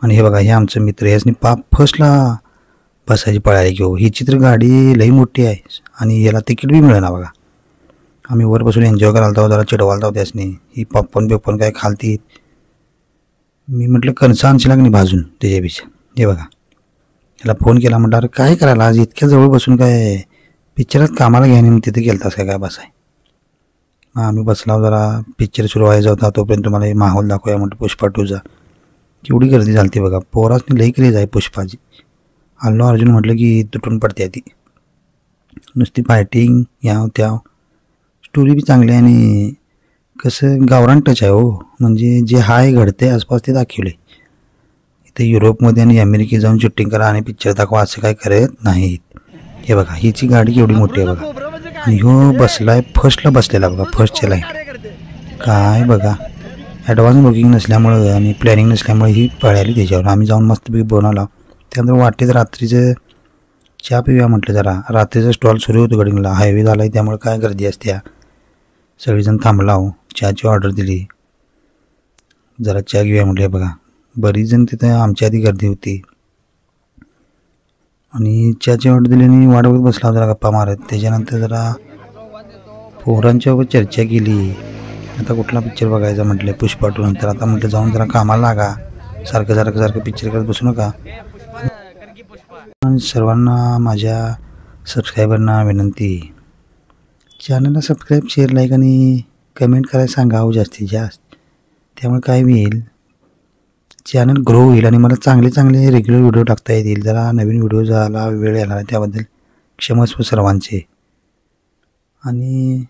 आणि हे बघा हे आमचं मित्र यासनी पाप फर्स्टला बसायची पळाली घेऊ. ही चित्र गाडी लई मोठी आहे आणि याला तिकीट बी मिळेना बघा. आम्ही वर बसून एन्जॉय करायला होतो, जरा चिडवायला होतो त्यासनी. ही पॉपकॉर्न पेपॉर्न काय खालती. मी म्हटलं कणसं आणशील की नाही भाजून त्याच्यापेक्षा. हे बघा याला फोन केला, म्हटलं अरे काय करायला आज इतक्या जवळ बसून काय पिक्चरात कामाला घ्याने मग तिथे गेलतास काय बसाय. मग आम्ही बसला जरा पिक्चर सुरू व्हायचा होता तोपर्यंत तुम्हाला माहोल दाखवूया म्हटलं पुष्पा 2चा. केवढी गर्दी झाली बघा. पोरासनी लई क्रेज आहे पुष्पाची. अल्लू अर्जुन म्हटलं की तुटून पडते ती. नुसती फायटिंग याव त्याव. स्टोरी बी चांगली आहे आणि कसं गावरान टच आहे हो. म्हणजे जे हाय घडते आसपास ते दाखवले. इथे युरोपमध्ये आणि अमेरिकेत जाऊन शूटिंग करा आणि पिक्चर दाखवा असं काय करत नाहीत. हे बघा हिची गाडी केवढी मोठी आहे बघा. आणि ह्यो बसलाय फर्स्टला बसलेला बघा. फर्स्टच्या लाईन काय बघा. ॲडव्हान्स बुकिंग नसल्यामुळं आणि प्लॅनिंग नसल्यामुळे ही पळाली त्याच्यावर. आम्ही जाऊन मस्तपैकी बनवला. त्यानंतर वाटेत रात्रीचं चहा पिऊया म्हटलं जरा. रात्रीचं स्टॉल सुरू होतं गडिंगला. हायवे झाला आहे त्यामुळे काय गर्दी असते. सगळेजण थांबला हो. चहाची ऑर्डर दिली. जरा चहा घेऊया म्हटलं. बघा बरीच जण तिथं आमच्या आधी गर्दी होती आणि चहाची ऑर्डर दिली आणि वाट बघत बसला जरा गप्पा मारत. त्याच्यानंतर जरा पोरांच्यावर चर्चा केली. आता कुठला पिक्चर बघायचा म्हटलं पुष्पा 2 नंतर. आता म्हटलं जाऊन जरा कामाला लागा. सारखं पिक्चर करत बसू नका. आणि सर्वांना माझ्या सबस्क्रायबरना विनंती, चॅनलला सबस्क्राईब शेअर लाईक आणि कमेंट करायला सांगा हो जास्तीत जास्त. त्यामुळे काय होईल चॅनल ग्रो होईल आणि मला चांगले रेग्युलर व्हिडिओ टाकता येतील. जरा नवीन व्हिडिओ झाला वेळ येणार आहे त्याबद्दल क्षमस्व सर्वांचे. आणि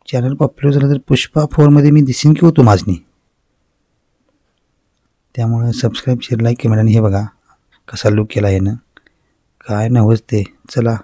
चॅनल पॉप्युलर झालं तर पुष्पा 4मध्ये मी दिसेन की होतो माझनी. त्यामुळे सबस्क्राईब शेअर लाईक कमेंट. आणि हे बघा कसा लुक केला आहे ना काय नवच ते. चला